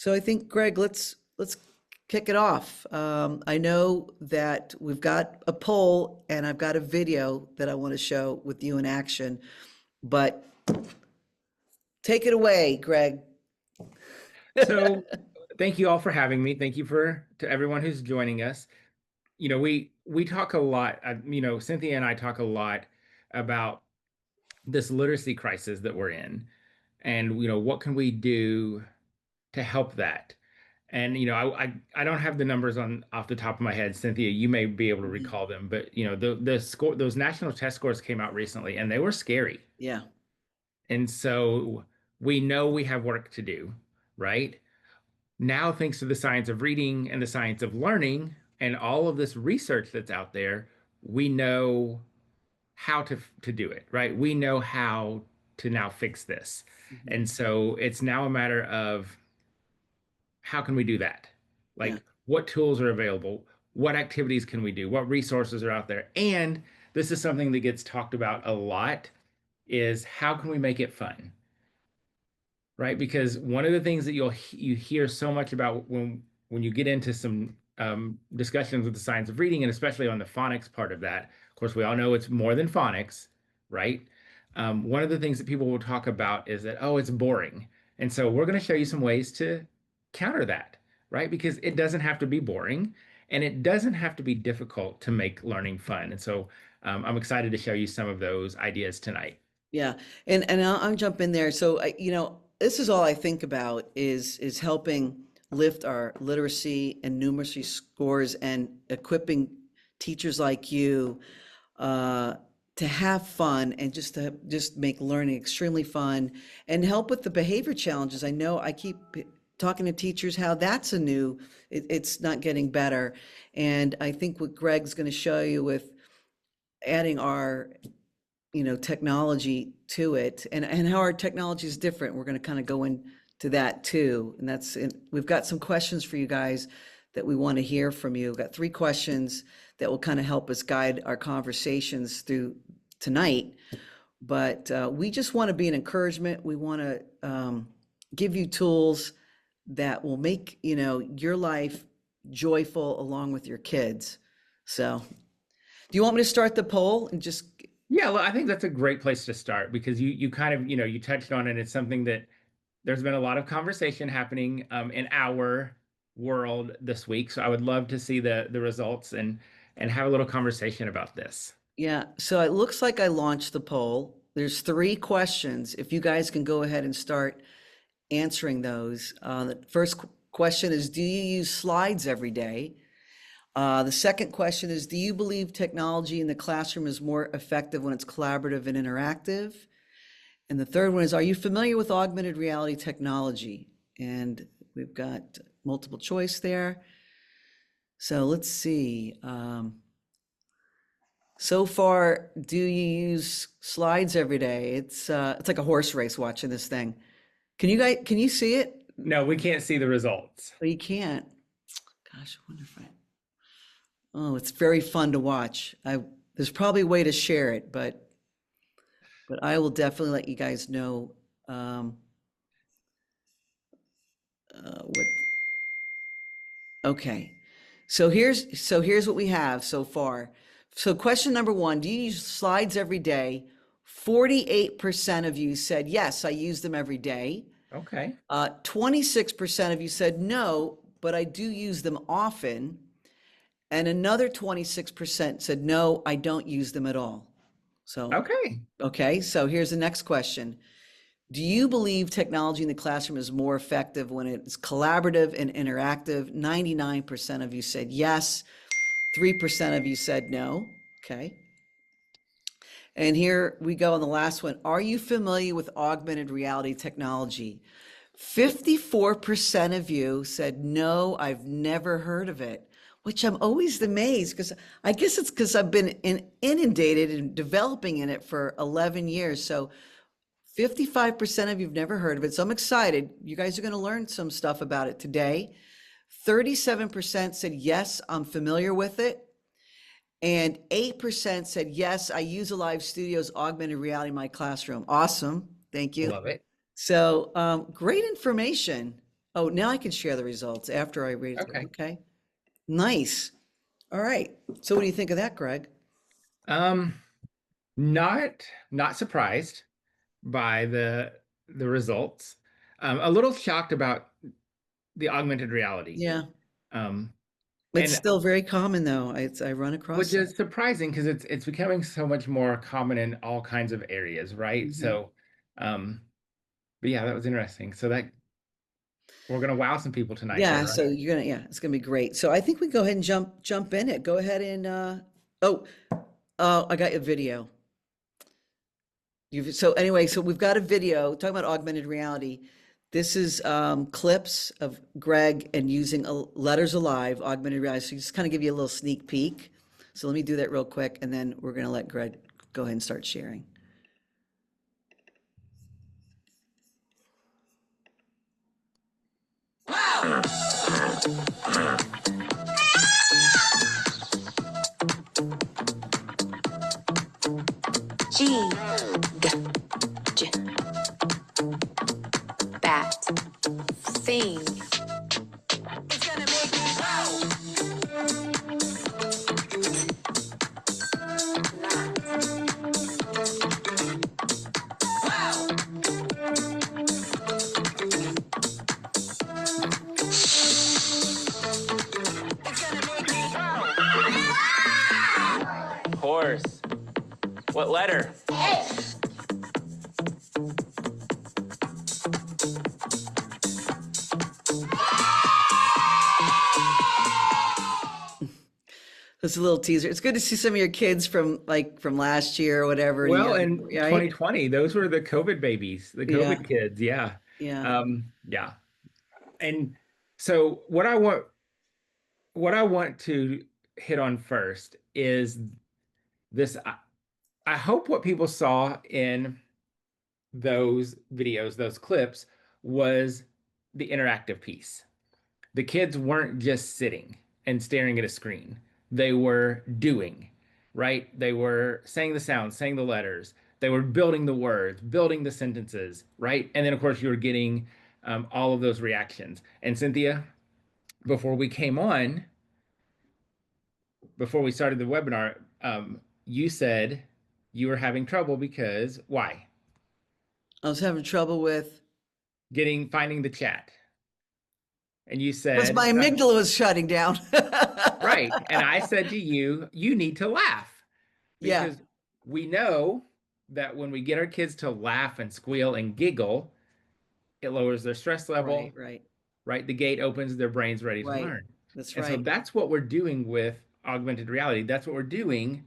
So I think, Greg, let's kick it off. I know that we've got a poll and I've got a video that I want to show with you in action, but take it away, Greg. So thank you all for having me. Thank you to everyone who's joining us. We talk a lot, Cynthia and I talk a lot about this literacy crisis that we're in, and what can we do to help that? And I don't have the numbers on off the top of my head. Cynthia, you may be able to Mhm. recall them, but the score, those national test scores came out recently, and they were scary. Yeah, And so we know we have work to do, right? Now, thanks to the science of reading and the science of learning and all of this research that's out there, we know how to do it, right? We know how to now fix this. mhm, And so it's now a matter of how can we do that? yeah, Like, what tools are available? What activities can we do? What resources are out there? And this is something that gets talked about a lot is how can we make it fun? Right? Because one of the things that you hear so much about when you get into some discussions with the science of reading, and especially on the phonics part of that, of course, we all know it's more than phonics, right? One of the things that people will talk about is that, oh, it's boring. And so we're going to show you some ways to counter that, right? Because it doesn't have to be boring and it doesn't have to be difficult to make learning fun. And so I'm excited to show you some of those ideas tonight. yeah. And I'll jump in there. So this is all I think about is helping lift our literacy and numeracy scores and equipping teachers like you uh, to have fun and just make learning extremely fun and help with the behavior challenges. I know I keep talking to teachers how that's it's not getting better. And I think what Greg's going to show you with adding our technology to it and how our technology is different. We're going to kind of go into that too. And we've got some questions for you guys that we want to hear from you. We've got 3 questions that will kind of help us guide our conversations through tonight. But we just want to be an encouragement. We want to give you tools that will make, your life joyful along with your kids. So do you want me to start the poll and just Yeah, well, I think that's a great place to start because you kind of, you touched on it. It's something that there's been a lot of conversation happening in our world this week. So I would love to see the results and have a little conversation about this. Yeah, so it looks like I launched the poll. There's 3 questions. If you guys can go ahead and start answering those. The first question is, do you use slides every day? The second question is, do you believe technology in the classroom is more effective when it's collaborative and interactive? And the third one is, are you familiar with augmented reality technology? And we've got multiple choice there. So let's see. So far, do you use slides every day? It's like a horse race watching this thing. Can you see it? No, we can't see the results. Oh, you can't. Gosh, I wonder if oh, it's very fun to watch. There's probably a way to share it, but I will definitely let you guys know what. Okay, so here's what we have so far. So question number 1, do you use slides every day? 48% of you said yes, I use them every day. Okay. 26% of you said no, but I do use them often. And another 26% said no, I don't use them at all. So, Okay. okay, so here's the next question. Do you believe technology in the classroom is more effective when it's collaborative and interactive? 99% of you said yes, 3% of you said no. Okay. And here we go on the last one. Are you familiar with augmented reality technology? 54% of you said no, I've never heard of it, which I'm always amazed because I guess it's because I've been inundated and developing in it for 11 years. So 55% of you've never heard of it. So I'm excited. You guys are going to learn some stuff about it today. 37% said, yes, I'm familiar with it. And 8% said, yes, I use Alive Studios augmented reality in my classroom. Awesome. Thank you. Love it. So great information. Oh, now I can share the results after I read it. Okay. Okay. Nice. All right. So what do you think of that, Greg? Um, not surprised by the results. A little shocked about the augmented reality. Yeah. Um, It's and still very common though. I run which across it. is surprising because it's becoming so much more common in all kinds of areas, right? Mhm. So, um, but yeah, that was interesting. So that we're gonna wow some people tonight then, Yeah, right? so yeah, it's gonna be great. So I think we go ahead and jump in it. Go ahead and oh, I got your video. So anyway, so we've got a video talking about augmented reality. This is clips of Greg and using Letters Alive, augmented reality. So just kind of give you a little sneak peek. So let me do that real quick, and then we're gonna let Greg go ahead and start sharing. G, G, J, bat, sing. It's gonna make me wow. Horse. What letter? It's a little teaser. It's good to see some of your kids from last year or whatever. Well, in Right? 2020, those were the COVID babies, the Yeah, COVID kids. Yeah. yeah. Yeah. And so what I want to hit on first is this. I hope what people saw in those videos, those clips, was the interactive piece. The kids weren't just sitting and staring at a screen. They were doing, right? They were saying the sounds, saying the letters. They were building the words, building the sentences, right? And then, of course, you were getting all of those reactions. And Cynthia, before we came on, before we started the webinar, you said you were having trouble because why? I was having trouble with Finding the chat. And you because said, my amygdala was shutting down. right. And I said to you, you need to laugh Yeah, because we know that when we get our kids to laugh and squeal and giggle, it lowers their stress right, level, right, right? The gate opens, their brain's ready to right. learn. That's And so right. that's what we're doing with augmented reality. That's what we're doing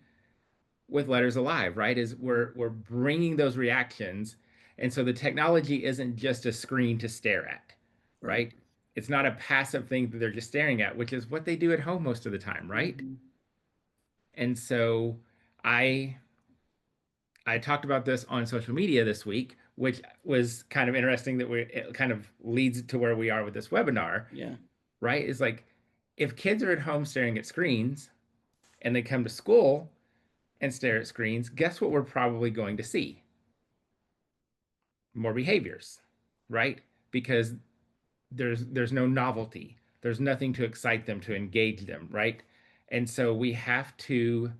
with Letters Alive, right? Is we're bringing those reactions. And so the technology isn't just a screen to stare at, Right. right? It's not a passive thing that they're just staring at, which is what they do at home most of the time, right? Mhm. And so I I talked about this on social media this week, which was kind of interesting that it kind of leads to where we are with this webinar, Yeah. right? Is like if kids are at home staring at screens and they come to school and stare at screens, guess what we're probably going to see? More behaviors, right? Because there's no novelty. There's nothing to excite them, to engage them, right? And so we have to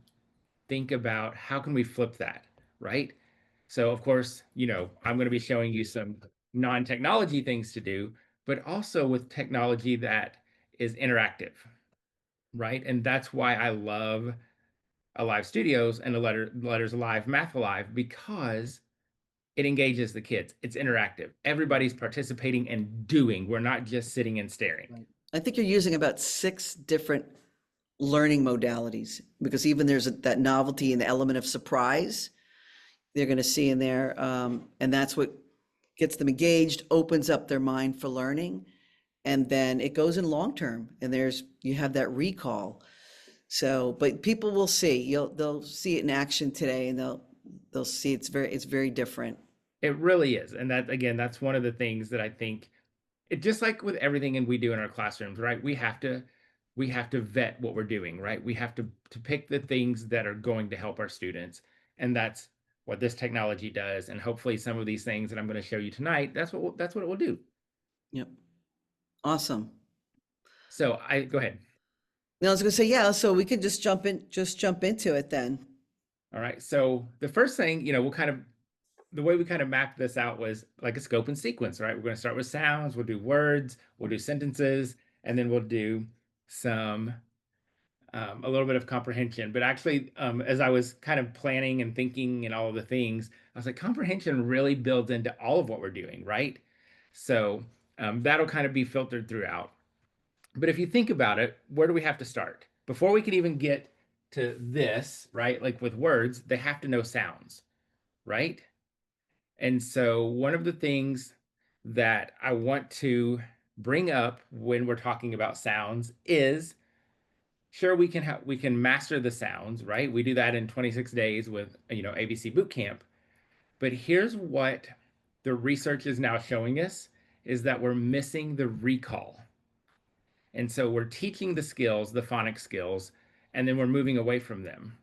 think about how can we flip that, right? So of course, I'm going to be showing you some non-technology things to do, but also with technology that is interactive, right? And that's why I love Alive Studios and the Letters Alive, Math Alive, because it engages the kids. It's interactive. Everybody's participating and doing. We're not just sitting and staring. Right. I think you're using about 6 different learning modalities because even there's that novelty and the element of surprise they're going to see in there. And that's what gets them engaged, opens up their mind for learning. And then it goes in long term and you have that recall. So, but people will see, they'll see it in action today and they'll see it's very different. It really is. And that, again, that's one of the things that I think it just like with everything and we do in our classrooms, right? We have to vet what we're doing, right? We have to pick the things that are going to help our students. And that's what this technology does. And hopefully some of these things that I'm going to show you tonight, that's what it will do. Yep. Awesome. So go ahead. Now I was gonna say, yeah, so we could just jump into it then. All right. So the first thing, the way we kind of mapped this out was like a scope and sequence, right? We're going to start with sounds, we'll do words, we'll do sentences, and then we'll do some, a little bit of comprehension. But actually, as I was kind of planning and thinking and all of the things, I was like, comprehension really builds into all of what we're doing, right? So that'll kind of be filtered throughout. But if you think about it, where do we have to start? Before we can even get to this, right? Like with words, they have to know sounds, right? And so one of the things that I want to bring up when we're talking about sounds is sure we can master the sounds, right? We do that in 26 days with, ABC Bootcamp. But here's what the research is now showing us is that we're missing the recall. And so we're teaching the skills, the phonics skills, and then we're moving away from them.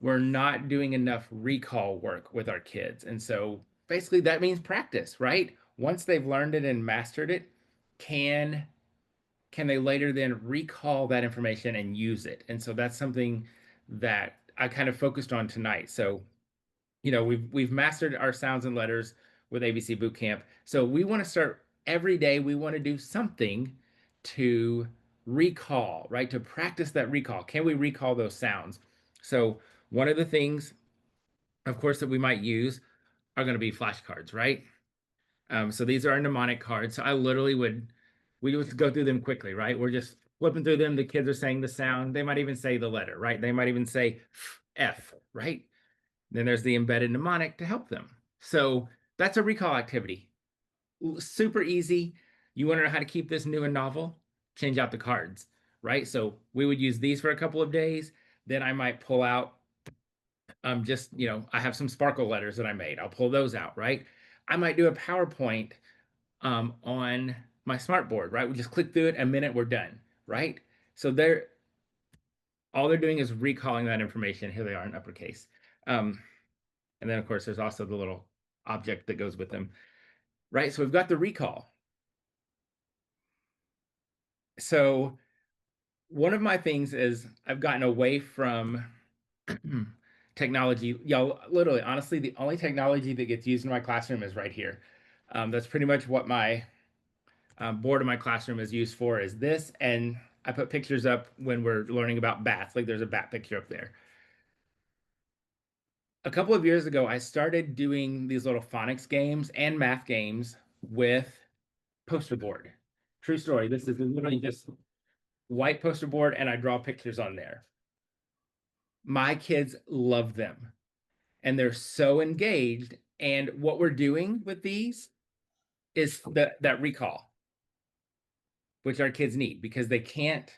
We're not doing enough recall work with our kids. And so basically that means practice, right? Once they've learned it and mastered it, can they later then recall that information and use it? And so that's something that I kind of focused on tonight. So, we've mastered our sounds and letters with ABC Bootcamp. So we want to start every day. We want to do something to recall, right? To practice that recall. Can we recall those sounds? So one of the things, of course, that we might use are going to be flashcards, right? So these are our mnemonic cards. So we would go through them quickly, right? We're just flipping through them. The kids are saying the sound. They might even say the letter, right? They might even say F, right? Then there's the embedded mnemonic to help them. So that's a recall activity. Super easy. You want to know how to keep this new and novel? Change out the cards, right? So we would use these for a couple of days. Then I might pull out I have some sparkle letters that I made. I'll pull those out, right? I might do a PowerPoint on my smartboard, right? We just click through it, a minute, we're done, right? So all they're doing is recalling that information. Here they are in uppercase. And then of course, there's also the little object that goes with them, right? So we've got the recall. So one of my things is I've gotten away from technology. Y'all, literally, honestly, the only technology that gets used in my classroom is right here. That's pretty much what my board of my classroom is used for, is this. And I put pictures up when we're learning about bats. Like there's a bat picture up there. A couple of years ago, I started doing these little phonics games and math games with poster board. True story. This is literally just white poster board, and I draw pictures on there. My kids love them, and they're so engaged. And what we're doing with these is that recall, which our kids need because they can't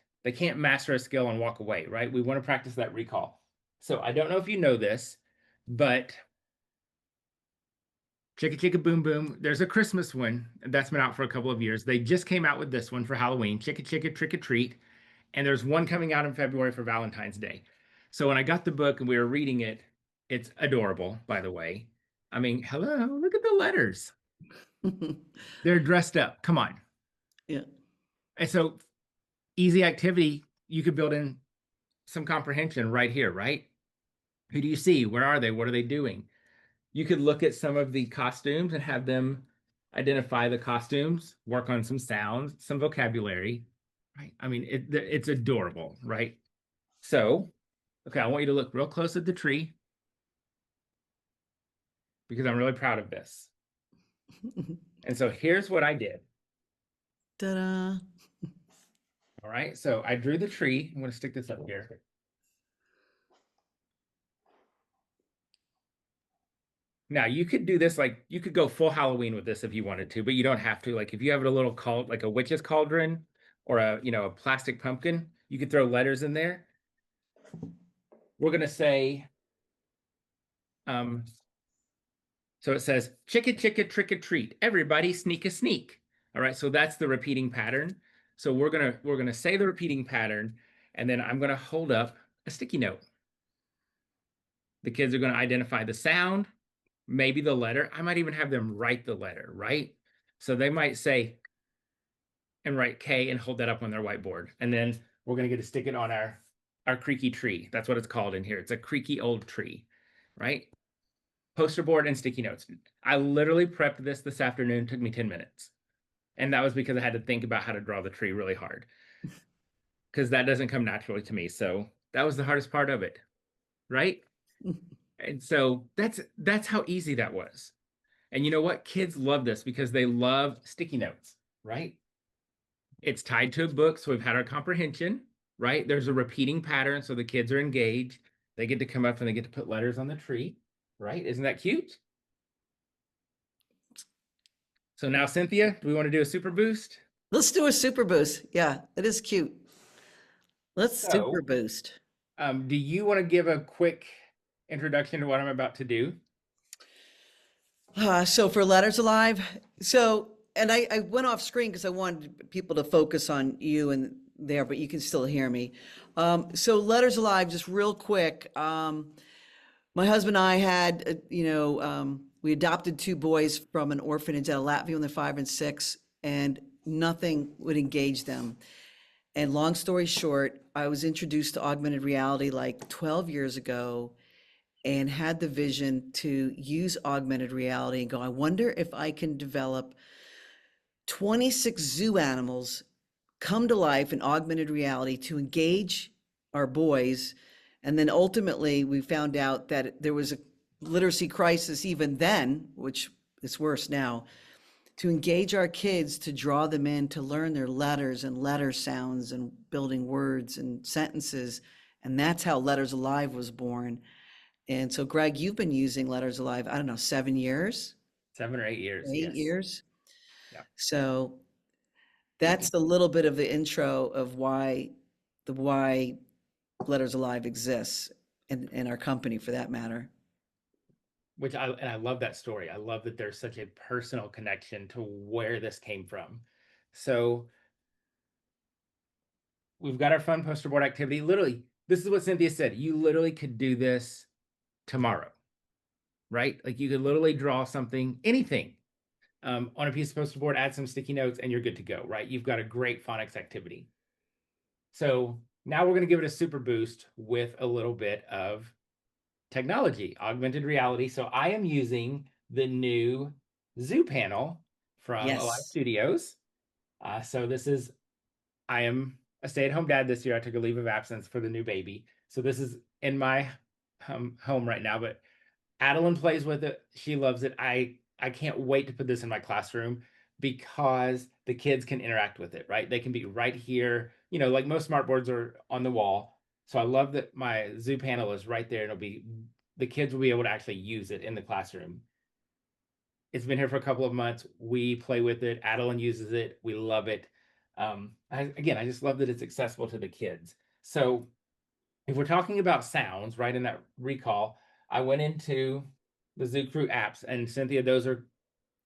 master a skill and walk away, right? We want to practice that recall. So I don't know if you know this, but Chicka Chicka Boom Boom, there's a Christmas one that's been out for a couple of years. They just came out with this one for Halloween, Chicka Chicka Trick or Treat. And there's one coming out in February for Valentine's Day. So when I got the book and we were reading it, it's adorable, by the way. I mean, hello, look at the letters. They're dressed up. Come on. Yeah. And so easy activity, you could build in some comprehension right here, right? Who do you see? Where are they? What are they doing? You could look at some of the costumes and have them identify the costumes, work on some sounds, some vocabulary, right? I mean, it's adorable, right? So, okay, I want you to look real close at the tree because I'm really proud of this. And so here's what I did. Ta-da. All right, so I drew the tree. I'm going to stick this up here. Now you could do this, like you could go full Halloween with this if you wanted to, but you don't have to. Like if you have a little like a witch's cauldron or a plastic pumpkin, you could throw letters in there. We're going to say, so it says, chicka chicka trick or treat, everybody sneak a sneak. All right, so that's the repeating pattern. So we're gonna say the repeating pattern, and then I'm gonna hold up a sticky note. The kids are gonna identify the sound, maybe the letter. I might even have them write the letter, right? So they might say and write K and hold that up on their whiteboard. And then we're going to get to stick it on our creaky tree. That's what it's called in here. It's a creaky old tree, right? Poster board and sticky notes. I literally prepped this afternoon. It took me 10 minutes. And that was because I had to think about how to draw the tree really hard, because that doesn't come naturally to me. So that was the hardest part of it, right? And so that's how easy that was. And you know what? Kids love this because they love sticky notes, right? It's tied to a book, so we've had our comprehension, right? There's a repeating pattern, so the kids are engaged. They get to come up and they get to put letters on the tree, right? Isn't that cute? So now, Cynthia, do we want to do a super boost? Let's do a super boost. Yeah, it is cute. Let's So, super boost. Do you want to give a quick introduction to what I'm about to do? So for Letters Alive, and I went off screen because I wanted people to focus on you and there, but you can still hear me. So Letters Alive, just real quick. My husband and I had, we adopted two boys from an orphanage out of Latvia when they're 5 and 6, and nothing would engage them. And long story short, I was introduced to augmented reality like 12 years ago and had the vision to use augmented reality and go, I wonder if I can develop 26 zoo animals come to life in augmented reality to engage our boys. And then ultimately we found out that there was a literacy crisis even then, which is worse now, to engage our kids, to draw them in, to learn their letters and letter sounds and building words and sentences. And that's how Letters Alive was born. And so, Greg, you've been using Letters Alive, I don't know, 7 years? 7 or 8 years. 8 yes. years? Yeah. So that's a little bit of the intro of why Letters Alive exists in our company, for that matter. And I love that story. I love that there's such a personal connection to where this came from. So we've got our fun poster board activity. Literally, this is what Cynthia said. You literally could do this tomorrow, right? Like you could literally draw something, anything, on a piece of poster board, add some sticky notes, and you're good to go, right? You've got a great phonics activity. So now we're going to give it a super boost with a little bit of technology, augmented reality. So I am using the new Zoo panel from Alive Yes. Studios. So I am a stay-at-home dad this year. I took a leave of absence for the new baby. So this is in my home right now, but Adeline plays with it. She loves it. I can't wait to put this in my classroom because the kids can interact with it, right? They can be right here. You know, like most smart boards are on the wall. So I love that my Zoo panel is right there. The kids will be able to actually use it in the classroom. It's been here for a couple of months. We play with it. Adeline uses it. We love it. I just love that it's accessible to the kids. So if we're talking about sounds, right, in that recall, I went into the Zoo Crew apps, and Cynthia, those are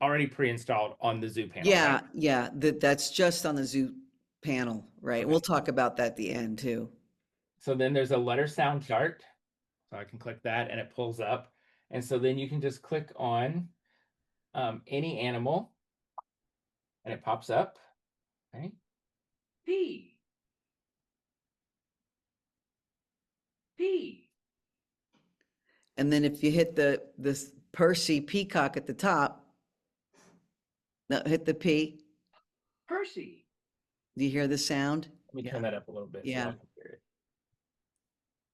already pre-installed on the Zoo panel. Yeah, right? yeah, that's just on the Zoo panel, right? Okay. We'll talk about that at the end too. So then there's a letter sound chart. So I can click that and it pulls up. And so then you can just click on any animal and it pops up. Okay. P. P. And then if you hit this Percy peacock at the top, no, hit the P. Percy. Do you hear the sound? Let me turn that up a little bit so Yeah. I can hear it.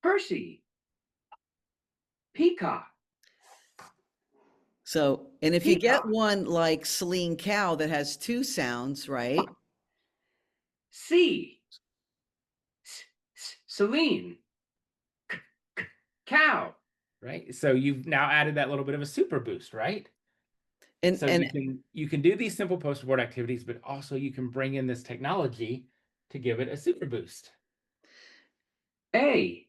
Percy. Peacock. So, and if you get Peacock. one like Celine Cow that has two sounds, right? C. Celine. Cow. Right. So you've now added that little bit of a super boost, right? And So you can do these simple poster board activities, but also you can bring in this technology to give it a super boost. Amos.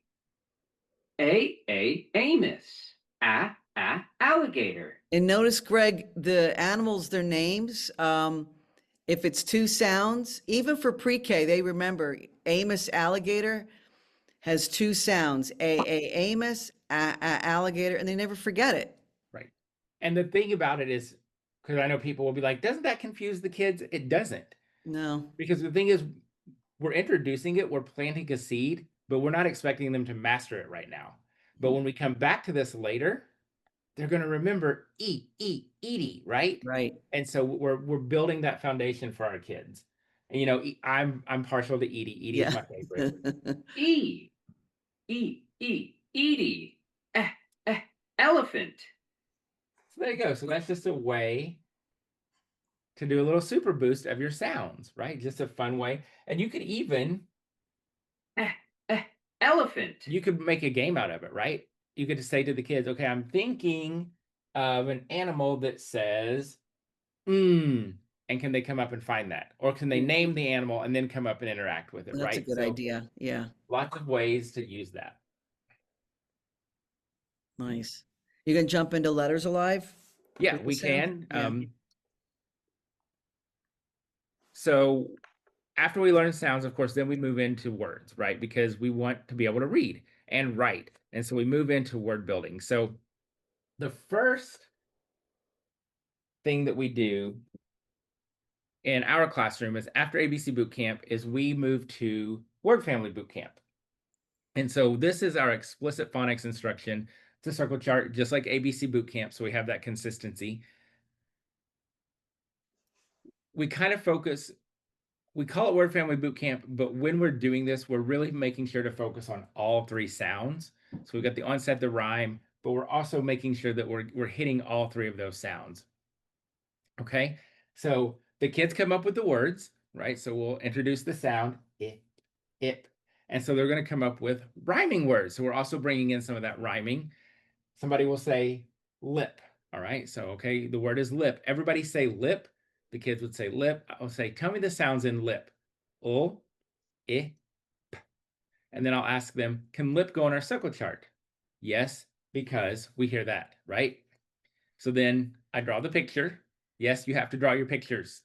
Alligator. and notice, Greg, the animals, their names. If it's two sounds, even for pre-K, they remember Amos alligator has two sounds, Amos, alligator, and they never forget it. Right. And the thing about it is, because I know people will be like, doesn't that confuse the kids? It doesn't. No. Because the thing is, we're introducing it, we're planting a seed, but we're not expecting them to master it right now. But when we come back to this later, they're going to remember Edie, right? Right. And so we're building that foundation for our kids. And you know, I'm partial to Edie. Edie is Yeah. my favorite. E, Edie, elephant. So there you go. So that's just a way to do a little super boost of your sounds, right? Just a fun way. And you could even elephant. You could make a game out of it, right? You could just say to the kids, okay, I'm thinking of an animal that says, and can they come up and find that? Or can they name the animal and then come up and interact with it, That's a right? good So idea. Yeah. lots of ways to use that. Nice. You can jump into letters alive? Yeah, with the we sound? can. Yeah. So after we learn sounds, of course, then we move into words, right? Because we want to be able to read and write. And so we move into word building. So the first thing that we do in our classroom is after ABC Bootcamp is we move to Word Family Bootcamp. And so this is our explicit phonics instruction. It's a circle chart, just like ABC Bootcamp, so we have that consistency. We kind of focus, we call it Word Family Bootcamp, but when we're doing this, we're really making sure to focus on all three sounds. So we've got the onset, the rhyme, but we're also making sure that we're hitting all three of those sounds. Okay, so the kids come up with the words, right? So we'll introduce the sound, ip. And so they're going to come up with rhyming words. So we're also bringing in some of that rhyming. Somebody will say lip. All right. So, okay, the word is lip. Everybody say lip. The kids would say lip. I'll say, tell me the sounds in lip. O, I, p. And then I'll ask them, can lip go on our circle chart? Yes, because we hear that, right? So then I draw the picture. Yes, you have to draw your pictures.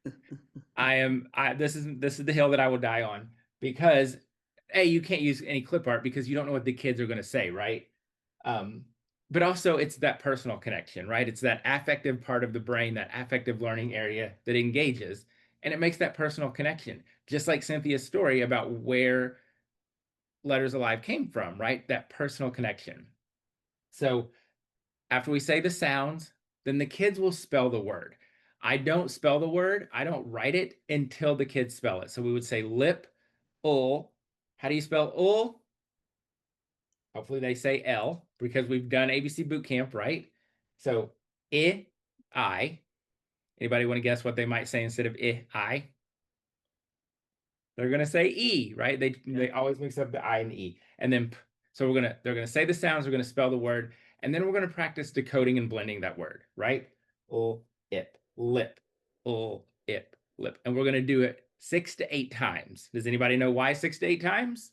This is the hill that I will die on, because you can't use any clip art because you don't know what the kids are going to say, right? But also it's that personal connection, right? It's that affective part of the brain, that affective learning area that engages, and it makes that personal connection. Just like Cynthia's story about where Letters Alive came from, right? That personal connection. So after we say the sounds, then the kids will spell the word. I don't spell the word. I don't write it until the kids spell it. So we would say lip, ul. How do you spell ul? Hopefully they say L, because we've done ABC Bootcamp, right? So I. Anybody want to guess what they might say instead of I? They're going to say E, right? They always mix up the I and the E. And then, so they're going to say the sounds, we're going to spell the word, and then we're going to practice decoding and blending that word, right? Ul, ip, lip, ul, ip, lip. And we're going to do it 6 to 8 times. Does anybody know why 6 to 8 times?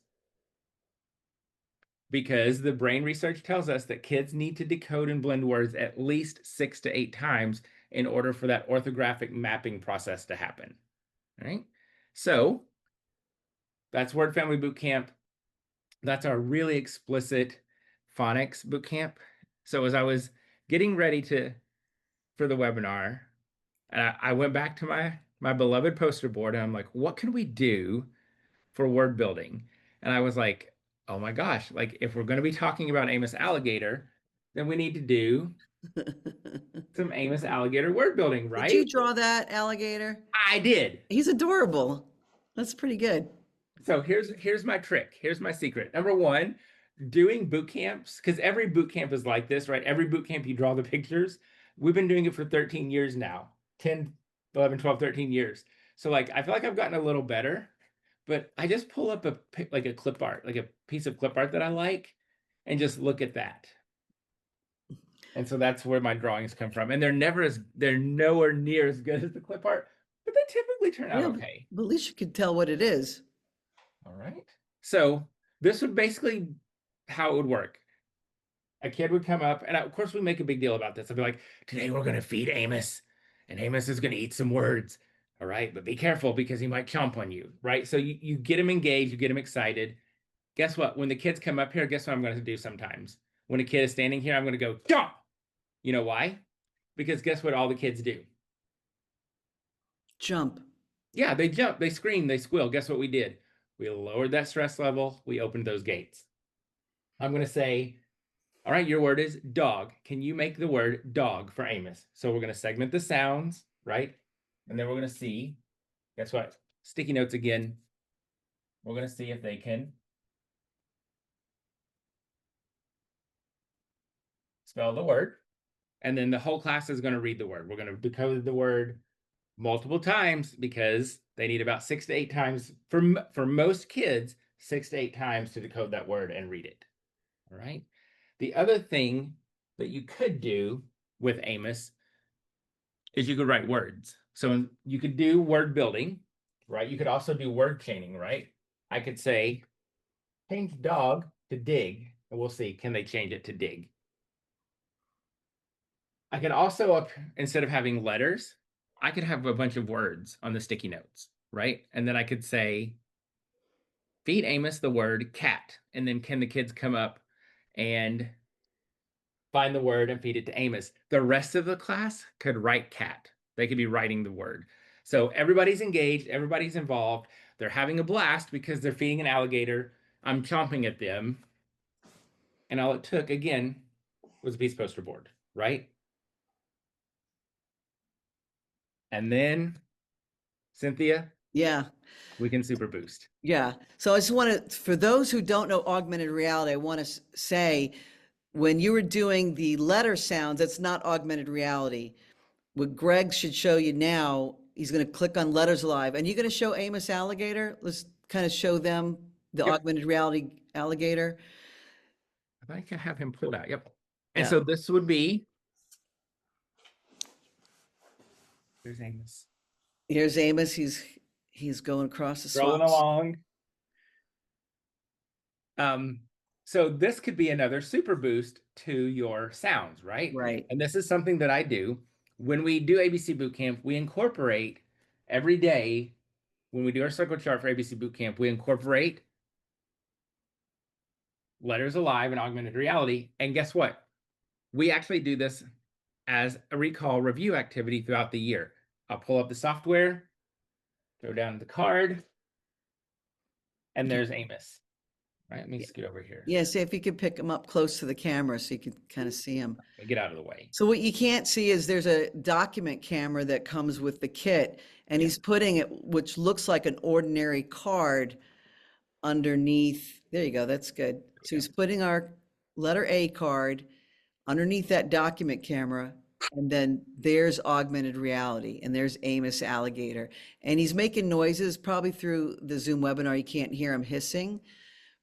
Because the brain research tells us that kids need to decode and blend words at least 6 to 8 times in order for that orthographic mapping process to happen. All right? So that's Word Family Bootcamp. That's our really explicit phonics bootcamp. So as I was getting ready for the webinar, I went back to my beloved poster board, and I'm like, what can we do for word building? And I was like, oh my gosh, like if we're going to be talking about Amos Alligator, then we need to do some Amos Alligator word building, Did you right? draw that alligator? I did. He's adorable. That's pretty good. So here's my trick. Here's my secret. Number one, doing boot camps, because every boot camp is like this, right? Every boot camp you draw the pictures. We've been doing it for 13 years now. 10, 11, 12, 13 years. So like I feel like I've gotten a little better, but I just pull up a clip art, like a piece of clip art that I like, and just look at that. And so that's where my drawings come from. And they're nowhere near as good as the clip art, but they typically turn out Yeah, okay. but at least you could tell what it is. All right. So this would basically how it would work. A kid would come up, and of course we make a big deal about this. I'd be like, today we're going to feed Amos, and Amos is going to eat some words. All right, but be careful because he might chomp on you, right? So you get him engaged, you get him excited. Guess what? When the kids come up here, guess what I'm going to do sometimes? When a kid is standing here, I'm going to go, chomp. You know why? Because guess what all the kids do? Jump. Yeah, they jump, they scream, they squeal. Guess what we did? We lowered that stress level. We opened those gates. I'm going to say, all right, your word is dog. Can you make the word dog for Amos? So we're going to segment the sounds, right? And then we're going to see, guess what? Sticky notes again. We're going to see if they can spell the word. And then the whole class is going to read the word. We're going to decode the word multiple times because they need about 6 to 8 times for most kids, 6 to 8 times to decode that word and read it. All right. The other thing that you could do with Amos is you could write words. So you could do word building, right? You could also do word chaining, right? I could say, change dog to dig, and we'll see, can they change it to dig? I could also, instead of having letters, I could have a bunch of words on the sticky notes, right? And then I could say, feed Amos the word cat. And then can the kids come up and find the word and feed it to Amos? The rest of the class could write cat. They could be writing the word. So everybody's engaged, everybody's involved. They're having a blast because they're feeding an alligator. I'm chomping at them. And all it took, again, was a piece of poster board, right? And then, Cynthia, Yeah. we can super boost. Yeah. So I just want to, for those who don't know augmented reality, I want to say, when you were doing the letter sounds, that's not augmented reality. What Greg should show you now, he's going to click on Letters Alive. And you're going to show Amos Alligator? Let's kind of show them the Yep. augmented reality alligator. I can have him pulled out. Yep. And Yeah. so this would be, there's Amos. Here's Amos. He's going across the Rolling swamps. along. So this could be another super boost to your sounds, right? Right. And this is something that I do. When we do ABC Bootcamp, we incorporate every day, when we do our circle chart for ABC Bootcamp, we incorporate Letters Alive and augmented reality. And guess what? We actually do this as a recall review activity throughout the year. I'll pull up the software, go down to the card, and there's Amos. Right, let me scoot over here. Yeah, see if you could pick him up close to the camera so you can kind of see him. Get out of the way. So what you can't see is there's a document camera that comes with the kit, and he's putting it, which looks like an ordinary card, underneath. There you go. That's good. So he's putting our letter A card underneath that document camera, and then there's augmented reality, and there's Amos Alligator. And he's making noises, probably through the Zoom webinar. You can't hear him hissing,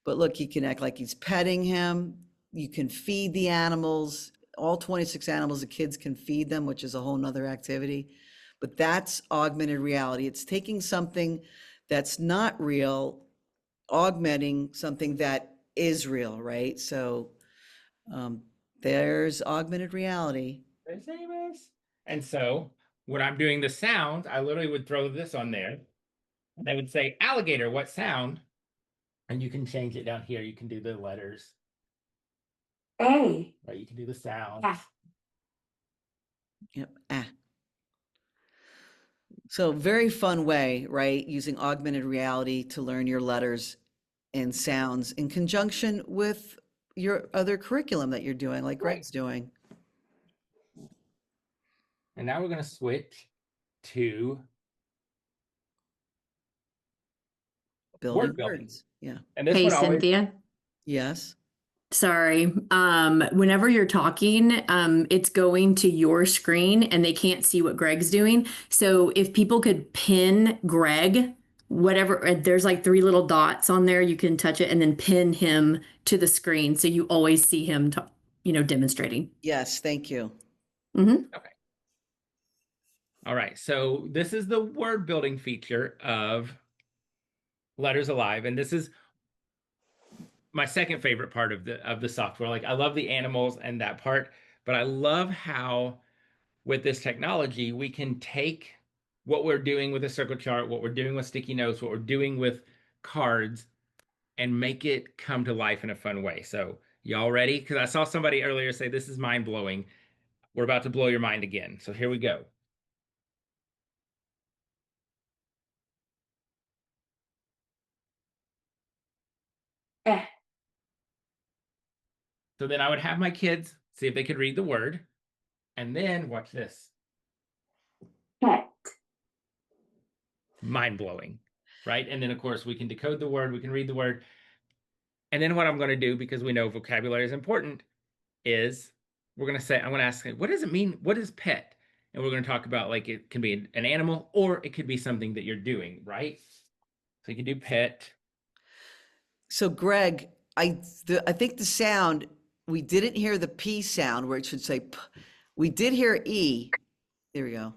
but look, he can act like he's petting him. You can feed the animals, all 26 animals, the kids can feed them, which is a whole nother activity. But that's augmented reality. It's taking something that's not real, augmenting something that is real, right? So there's augmented reality. There's Amos. And so when I'm doing the sound, I literally would throw this on there. And I would say, alligator, what sound? And you can change it down here. You can do the letters. A. Right, you can do the sound. F. Yep. Ah. So very fun way, right? Using augmented reality to learn your letters and sounds in conjunction with your other curriculum that you're doing, like Greg's doing. And now we're going to switch to Building word building. words. Yeah. And this Hey, one always, Cynthia. Yes. Sorry. Whenever you're talking, it's going to your screen and they can't see what Greg's doing. So if people could pin Greg, whatever, there's like 3 little dots on there, you can touch it and then pin him to the screen. So you always see him, demonstrating. Yes. Thank you. Mm-hmm. okay. All right, so this is the word building feature of Letters Alive, and this is my second favorite part of the software. Like, I love the animals and that part, but I love how with this technology we can take what we're doing with a circle chart, what we're doing with sticky notes, what we're doing with cards, and make it come to life in a fun way. So y'all ready? Because I saw somebody earlier say this is mind-blowing. We're about to blow your mind again. So here we go. eh, So then I would have my kids see if they could read the word. And then watch this. cat, Mind blowing, right? And then, of course, we can decode the word, we can read the word. And then what I'm going to do, because we know vocabulary is important, is I'm going to ask, what does it mean? What is pet? And we're going to talk about, like, it can be an animal or it could be something that you're doing, right? So you can do pet. So Greg, I think the sound, we didn't hear the P sound where it should say P. We did hear E. There we go.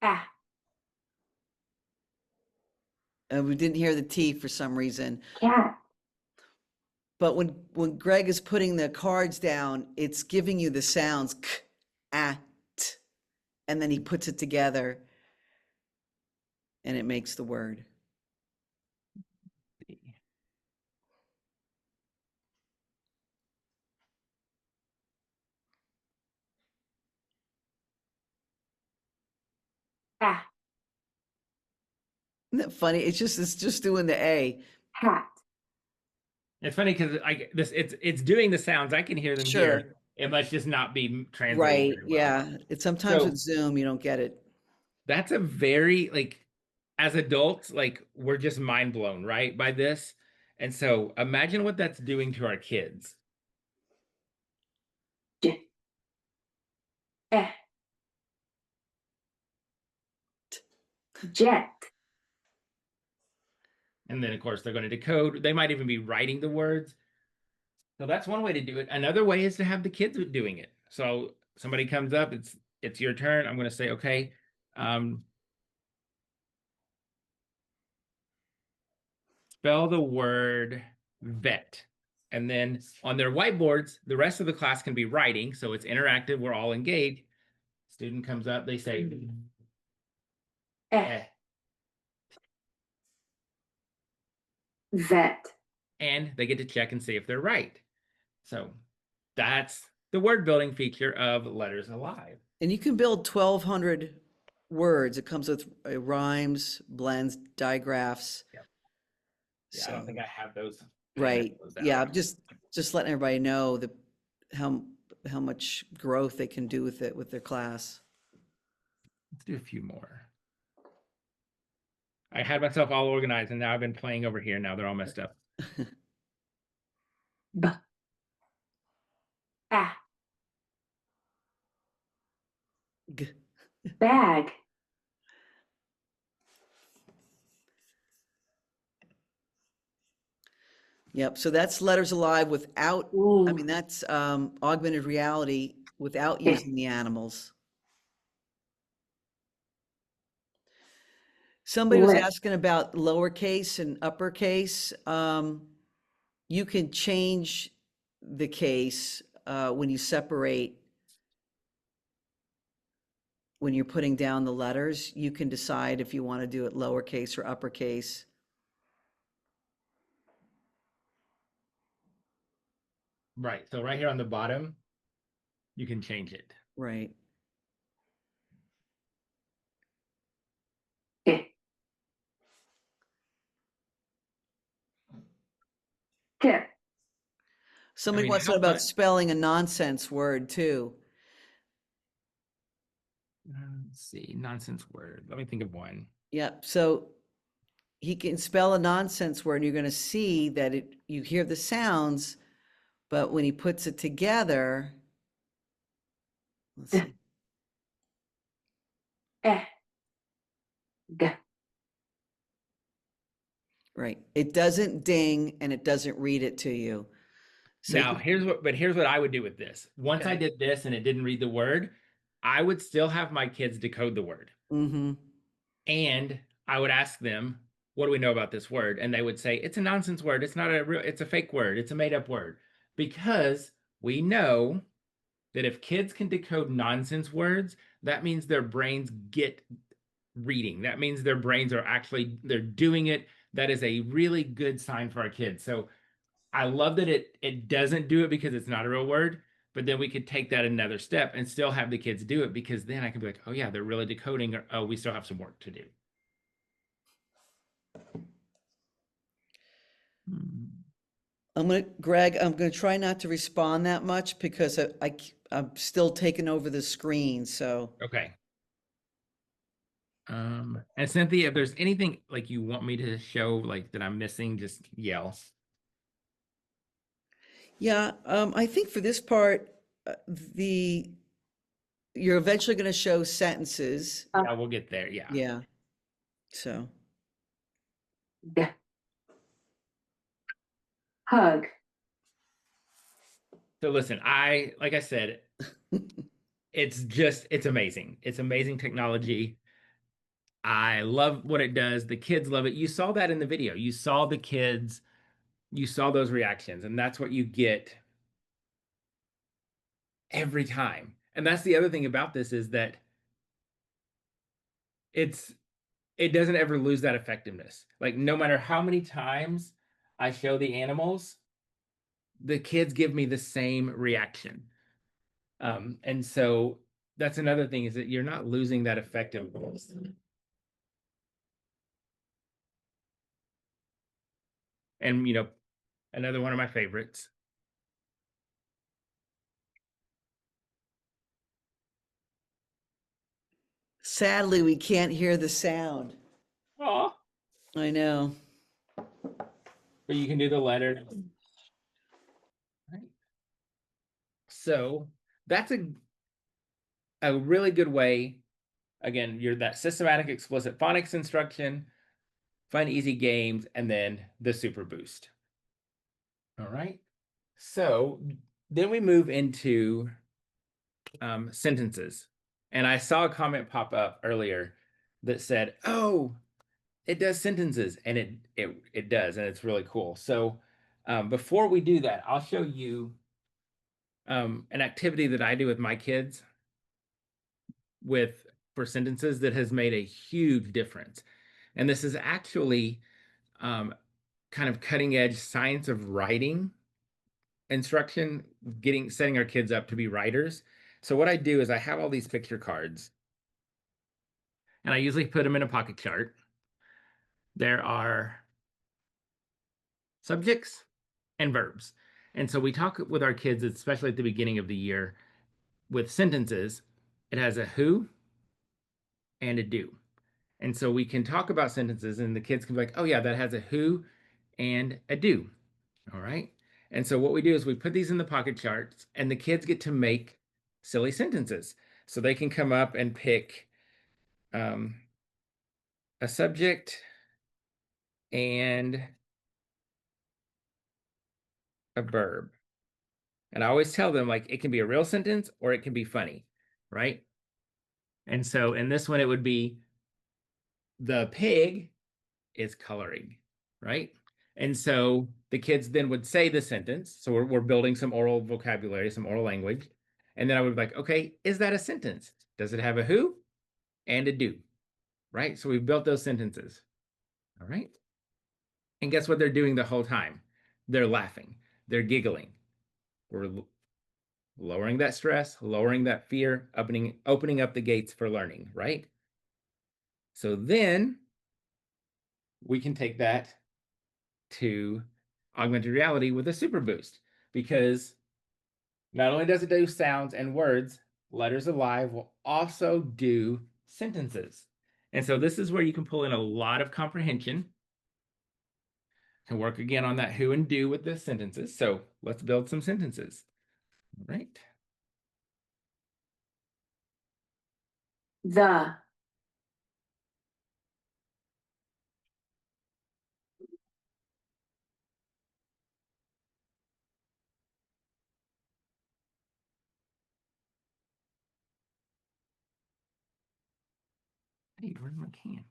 ah, And we didn't hear the T for some reason. cat, But when Greg is putting the cards down, it's giving you the sounds k, a, t, and then he puts it together and it makes the word. ah, Isn't that funny? It's just doing the A. hat, It's funny because it's doing the sounds. I can hear them Sure. here. It must just not be translated Right. very well. Yeah. It's sometimes So- with Zoom, you don't get it. That's a very, like, as adults, like, we're just mind blown, right, by this. And so imagine what that's doing to our kids. j, eh, jet, And then, of course, they're going to decode. They might even be writing the words. So that's one way to do it. Another way is to have the kids doing it. So somebody comes up, it's your turn. I'm going to say, okay, spell the word vet. And then on their whiteboards, the rest of the class can be writing. So it's interactive. We're all engaged. Student comes up, they say, eh, eh. vet, And they get to check and see if they're right. So that's the word building feature of Letters Alive. And you can build 1,200 words. It comes with rhymes, blends, digraphs. Yep. Yeah, I So, don't think I have those. right. those Yeah. out. Just letting everybody know how much growth they can do with it with their class. Let's do a few more. I had myself all organized and now I've been playing over here. Now they're all messed up. b, ah, G. bag, Yep. So that's Letters Alive without, I ooh, mean, that's augmented reality without using the animals. Somebody was Lip. asking about lowercase and uppercase. You can change the case when you separate, when you're putting down the letters, you can decide if you want to do it lowercase or uppercase. Right. So right here on the bottom, you can change it. Right. eh, tip, Somebody mean, wants to how know about much- spelling a nonsense word too. Let's see, nonsense word. Let me think of one. Yep. So he can spell a nonsense word and you're going to see that you hear the sounds, but when he puts it together, let's see. eh, g, Right. It doesn't ding and it doesn't read it to you. So Now, here's what I would do with this. Once I Okay. did this and it didn't read the word, I would still have my kids decode the word. Mm-hmm. And I would ask them, what do we know about this word? And they would say, it's a nonsense word. It's not a real, it's a fake word. It's a made up word. Because we know that if kids can decode nonsense words, that means their brains get reading. That means their brains are actually, they're doing it. That is a really good sign for our kids. So I love that it doesn't do it because it's not a real word, but then we could take that another step and still have the kids do it, because then I can be like, oh yeah, they're really decoding, or oh, we still have some work to do. Greg, I'm gonna try not to respond that much because I'm still taking over the screen, so. Okay. And Cynthia, if there's anything like you want me to show, like that I'm missing, just yell. Yeah, I think for this part, you're eventually gonna show sentences. Yeah, we'll get there. Yeah. Yeah, so. G. Hug. So listen, like I said, it's amazing. It's amazing technology. I love what it does. The kids love it. You saw that in the video. You saw the kids, you saw those reactions, and that's what you get every time. And that's the other thing about this is that it doesn't ever lose that effectiveness. Like no matter how many times I show the animals, the kids give me the same reaction. And so that's another thing is that you're not losing that effectiveness. And another one of my favorites. Sadly, we can't hear the sound. Oh, I know. but you can do the letter. Right. So that's a really good way. Again, you're that systematic explicit phonics instruction, fun, easy games, and then the super boost. All right. So then we move into sentences. And I saw a comment pop up earlier that said, oh, it does sentences. And it does. And it's really cool. So before we do that, I'll show you an activity that I do with my kids for sentences that has made a huge difference. And this is actually kind of cutting edge science of writing instruction, setting our kids up to be writers. So what I do is I have all these picture cards and I usually put them in a pocket chart. There are subjects and verbs. And so we talk with our kids, especially at the beginning of the year, with sentences, it has a who and a do. And so we can talk about sentences and the kids can be like, oh yeah, that has a who and a do. All right. And so what we do is we put these in the pocket charts and the kids get to make silly sentences. So they can come up and pick a subject and a verb. And I always tell them like it can be a real sentence or it can be funny, right? And so in this one, it would be the pig is coloring, right? And so the kids then would say the sentence. So we're building some oral vocabulary, some oral language. And then I would be like, okay, is that a sentence? Does it have a who and a do, right? So we've built those sentences, all right? And guess what they're doing the whole time? They're laughing, they're giggling. We're lowering that stress, lowering that fear, opening up the gates for learning, right? So then we can take that to augmented reality with a super boost, because not only does it do sounds and words, Letters Alive will also do sentences. And so this is where you can pull in a lot of comprehension and work again on that who and do with the sentences. So let's build some sentences. All right. The. Hey, where's my can?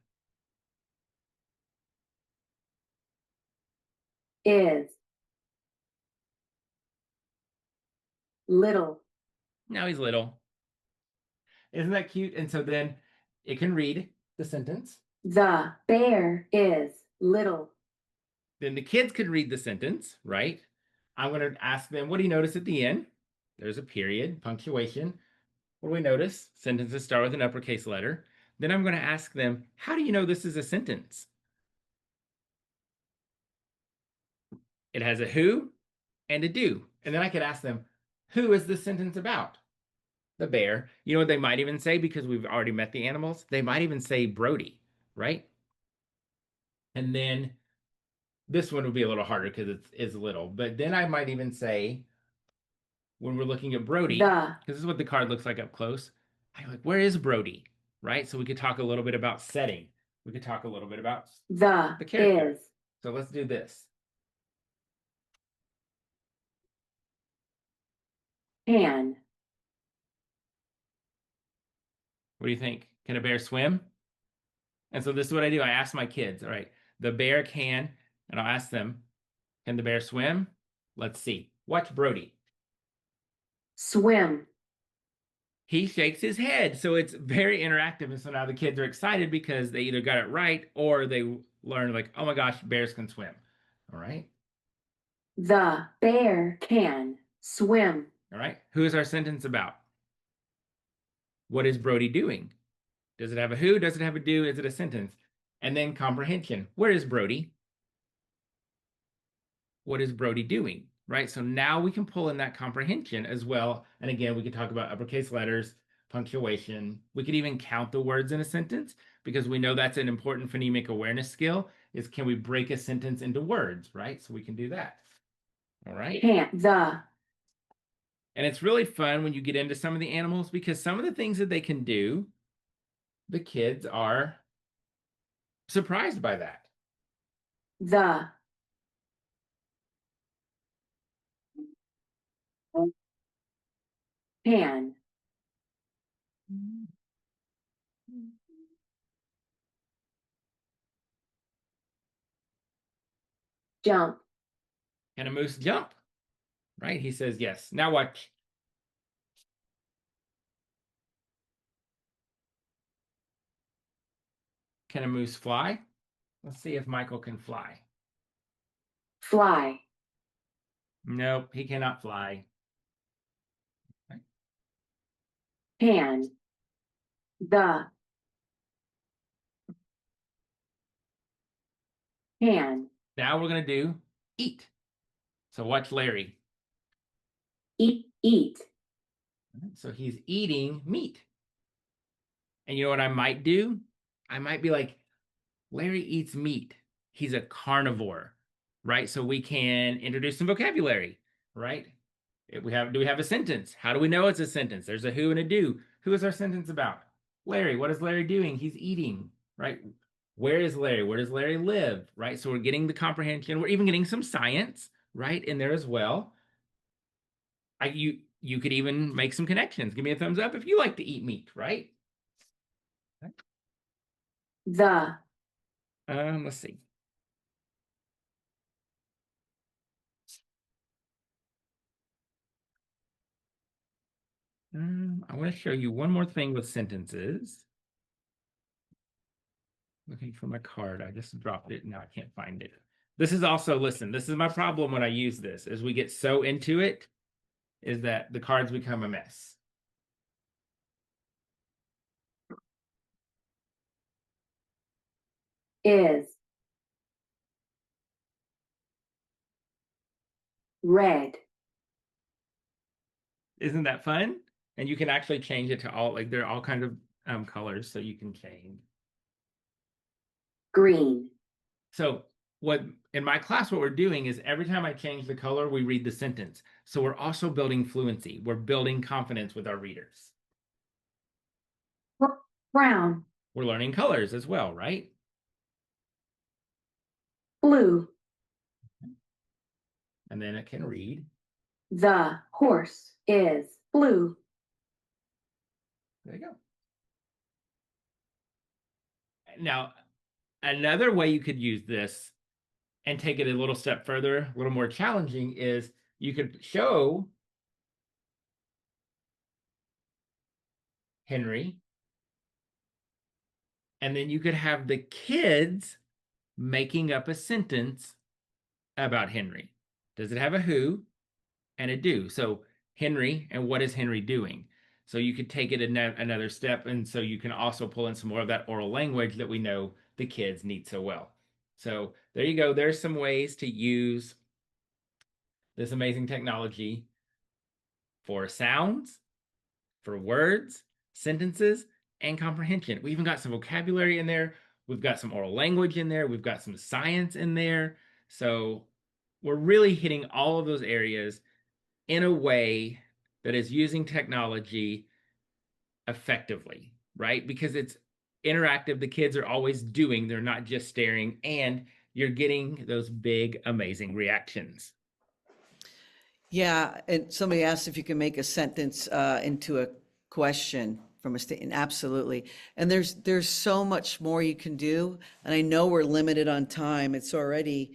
Is. Little. Now he's little. Isn't that cute? And so then it can read the sentence. The bear is little. Then the kids could read the sentence, right? I'm going to ask them, what do you notice at the end? There's a period, punctuation. What do we notice? Sentences start with an uppercase letter. Then I'm going to ask them, how do you know this is a sentence? It has a who and a do. And then I could ask them, who is this sentence about? The bear. You know what they might even say, because we've already met the animals? They might even say Brody, right? And then this one would be a little harder because it's little. But then I might even say, when we're looking at Brody, The. because this is what the card looks like up close, I'm like, where is Brody? Right? So we could talk a little bit about setting. We could talk a little bit about The the character. is. So let's do this. Can. What do you think? Can a bear swim? And so this is what I do. I ask my kids, all right, the bear can, and I'll ask them, can the bear swim? Let's see. Watch Brody. Swim. He shakes his head. So it's very interactive. And so now the kids are excited because they either got it right or they learn, like, oh my gosh, bears can swim. All right. The bear can swim. All right. Who is our sentence about? What is Brody doing? Does it have a who? Does it have a do? Is it a sentence? And then comprehension. Where is Brody? What is Brody doing? Right? So now we can pull in that comprehension as well. And again, we could talk about uppercase letters, punctuation. We could even count the words in a sentence, because we know that's an important phonemic awareness skill, is can we break a sentence into words, right? So we can do that. All right. Can't. The. And it's really fun when you get into some of the animals, because some of the things that they can do, the kids are surprised by that. The. Can. Jump. Can a moose jump? Right? He says yes. Now watch. Can a moose fly? Let's see if Michael can fly. Fly. Nope, he cannot fly. Can. The. Can. Now we're going to do eat. So watch Larry. Eat. Eat. So he's eating meat. And you know what I might do? I might be like, Larry eats meat. He's a carnivore, right? So we can introduce some vocabulary, right? Do we have a sentence? How do we know it's a sentence? There's a who and a do. Who is our sentence about? Larry. What is Larry doing? He's eating, right? Where is Larry? Where does Larry live, right? So we're getting the comprehension. We're even getting some science, right, in there as well. You could even make some connections. Give me a thumbs up if you like to eat meat, right? The. Let's see. I want to show you one more thing with sentences. Looking for my card. I just dropped it. Now I can't find it. This is also, listen, this is my problem when I use this, is we get so into it, is that the cards become a mess. Is. Red. Isn't that fun? And you can actually change it to all, like, there are all kinds of colors, so you can change. Green. So what in my class, what we're doing is every time I change the color, we read the sentence. So we're also building fluency. We're building confidence with our readers. Brown. We're learning colors as well, right? Blue. And then it can read. The horse is blue. There you go. Now, another way you could use this and take it a little step further, a little more challenging, is you could show Henry, and then you could have the kids making up a sentence about Henry. Does it have a who and a do? So Henry, and what is Henry doing? So you could take it another step, and so you can also pull in some more of that oral language that we know the kids need so well. So there you go. There's some ways to use this amazing technology for sounds, for words, sentences, and comprehension. We even got some vocabulary in there. We've got some oral language in there. We've got some science in there. So we're really hitting all of those areas in a way that is using technology effectively, right? Because it's interactive. The kids are always doing, they're not just staring, and you're getting those big, amazing reactions. Yeah, and somebody asked if you can make a sentence into a question from a statement. Absolutely. And there's so much more you can do. And I know we're limited on time. It's already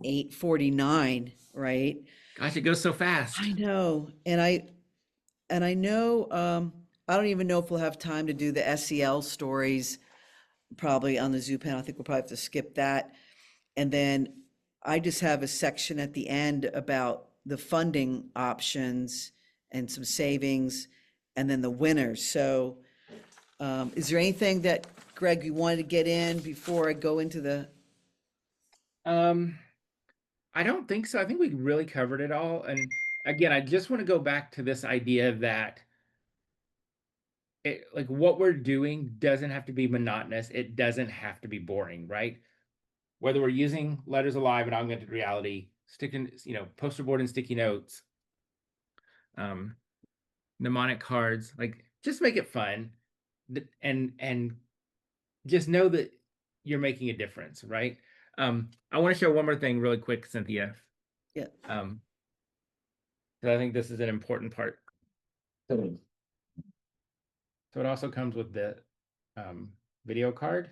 8:49, right? Gosh, it goes so fast. I know. And I know I don't even know if we'll have time to do the SEL stories probably on the Zoo panel. I think we'll probably have to skip that. And then I just have a section at the end about the funding options and some savings and then the winners. So is there anything that, Greg, you wanted to get in before I go into the? I don't think so. I think we really covered it all. And again, I just want to go back to this idea that like what we're doing doesn't have to be monotonous. It doesn't have to be boring, right? Whether we're using Letters Alive and augmented reality, sticking, poster board and sticky notes, mnemonic cards, like just make it fun, and just know that you're making a difference, right? I want to show one more thing really quick, Cynthia. Yeah. So I think this is an important part. So it also comes with the video card.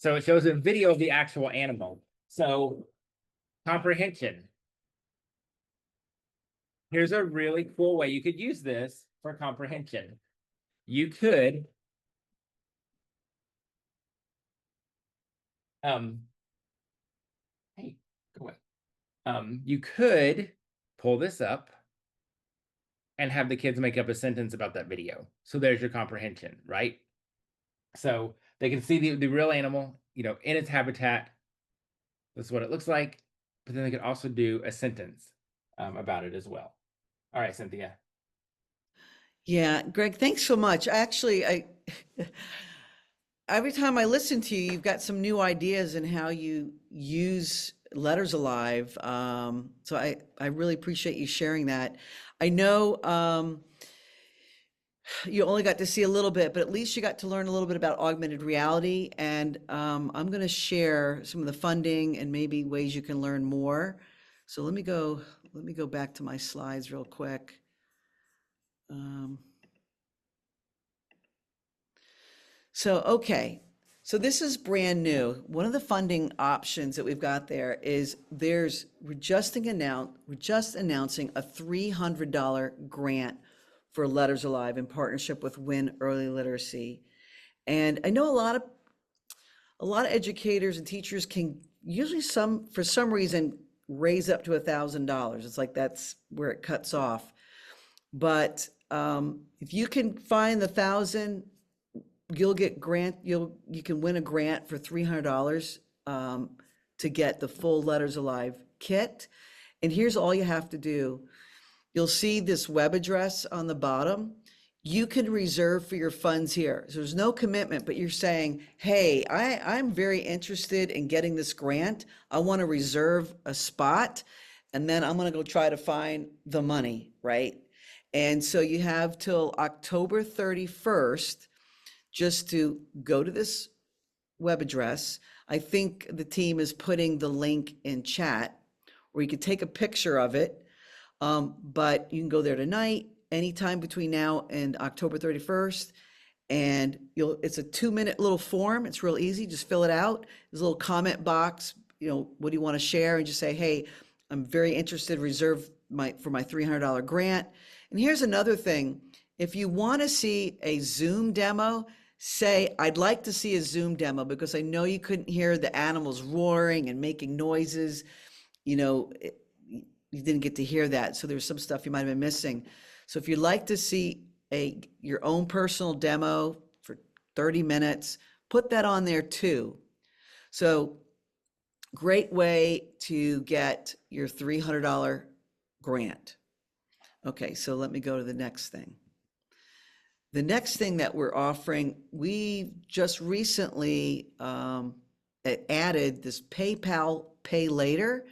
So it shows a video of the actual animal. So comprehension. Here's a really cool way you could use this for comprehension. You could hey, go away. You could pull this up and have the kids make up a sentence about that video. So there's your comprehension, right? So they can see the real animal, in its habitat. This is what it looks like. But then they could also do a sentence about it as well. All right, Cynthia. Yeah, Greg, thanks so much. Actually, every time I listen to you, you've got some new ideas in how you use Letters Alive. So I really appreciate you sharing that. I know you only got to see a little bit, but at least you got to learn a little bit about augmented reality. And I'm going to share some of the funding and maybe ways you can learn more. So let me go back to my slides real quick. Okay. So this is brand new. One of the funding options that we've got there is we're just announcing a $300 grant for Letters Alive in partnership with Win Early Literacy. And I know a lot of educators and teachers can usually for some reason raise up to $1,000. It's like that's where it cuts off. But if you can find the 1,000, you can win a grant for $300 to get the full Letters Alive kit. And here's all you have to do. You'll see this web address on the bottom. You can reserve for your funds here. So there's no commitment, but you're saying, hey, I'm very interested in getting this grant. I want to reserve a spot, and then I'm going to go try to find the money, right? And so you have till October 31st just to go to this web address. I think the team is putting the link in chat, or you could take a picture of it. But you can go there tonight, anytime between now and October 31st. And it's a 2-minute little form. It's real easy. Just fill it out. There's a little comment box, what do you want to share? And just say, hey, I'm very interested, reserve for my $300 grant. And here's another thing. If you want to see a Zoom demo, say, I'd like to see a Zoom demo because I know you couldn't hear the animals roaring and making noises. You didn't get to hear that. So there's some stuff you might have been missing. So if you'd like to see your own personal demo for 30 minutes, put that on there too. So great way to get your $300 grant. Okay, so let me go to the next thing. The next thing that we're offering, we just recently added this PayPal Pay Later.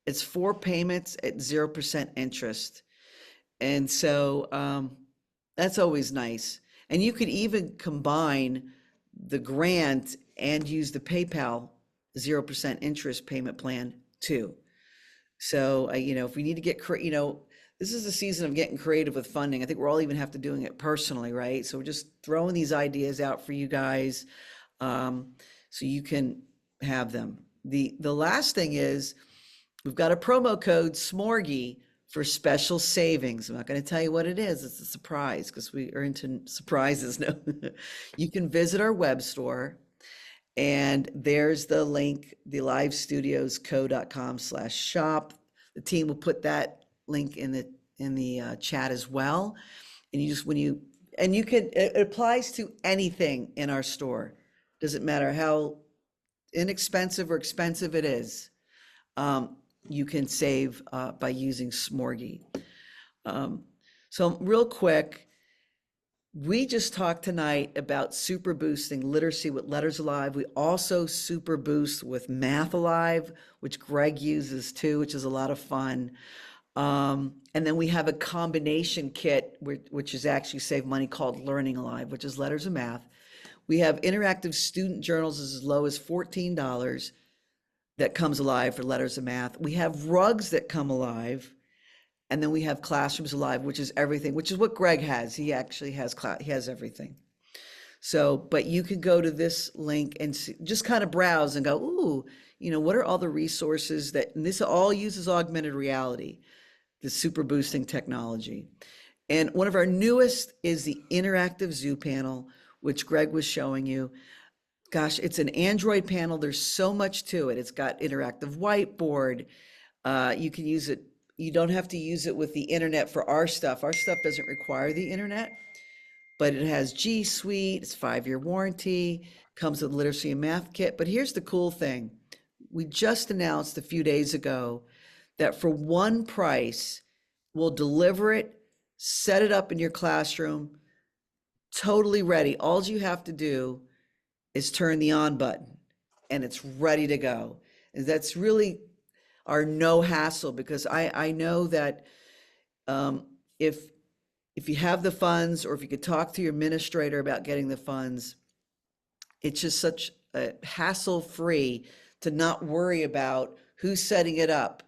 It's 4 payments at 0% interest. And so that's always nice. And you could even combine the grant and use the PayPal 0% interest payment plan too. So, if we need to get, this is the season of getting creative with funding. I think we're all even have to doing it personally, right? So we're just throwing these ideas out for you guys, so you can have them. The last thing is we've got a promo code SMORGY for special savings. I'm not going to tell you what it is. It's a surprise because we are into surprises. No, you can visit our web store. And there's the link, the livestudiosco.com/shop. The team will put that link in the chat as well. And you just, it applies to anything in our store. Doesn't matter how inexpensive or expensive it is. You can save by using Smorgy. So real quick, we just talked tonight about super boosting literacy with Letters Alive. We also super boost with Math Alive, which Greg uses too, which is a lot of fun. And then we have a combination kit, which is actually save money, called Learning Alive, which is letters and math. We have interactive student journals as low as $14 that comes alive for letters and math. We have rugs that come alive. And then we have Classrooms Alive, which is everything, which is what Greg has. He actually has he has everything. So, but you can go to this link and just kind of browse and go, ooh, what are all the resources that, and this all uses augmented reality, the super boosting technology. And one of our newest is the interactive zoo panel, which Greg was showing you. Gosh, it's an Android panel. There's so much to it. It's got interactive whiteboard. You can use it. You don't have to use it with the internet for our stuff. Our stuff doesn't require the internet, but it has G Suite, it's 5-year warranty, comes with literacy and math kit. But here's the cool thing. We just announced a few days ago that for one price, we'll deliver it, set it up in your classroom, totally ready. All you have to do is turn the on button and it's ready to go. And that's really our no hassle, because I know that if you have the funds, or if you could talk to your administrator about getting the funds, it's just such a hassle-free to not worry about who's setting it up.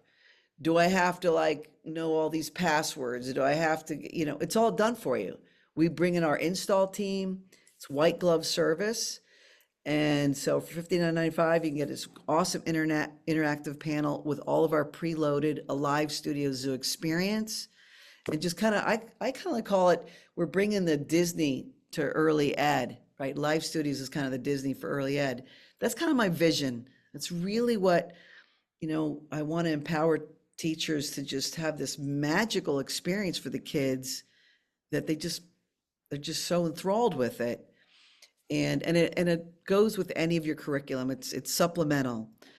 Do I have to know all these passwords? Do I have to, it's all done for you. We bring in our install team. It's white glove service. And so for $59.95, you can get this awesome interactive panel with all of our preloaded Alive Studio Zoo experience. And just I kind of call it, we're bringing the Disney to early ed, right? Live Studios is kind of the Disney for early ed. That's kind of my vision. That's really what, I want to empower teachers to just have this magical experience for the kids that they're just so enthralled with it. And it goes with any of your curriculum. It's supplemental.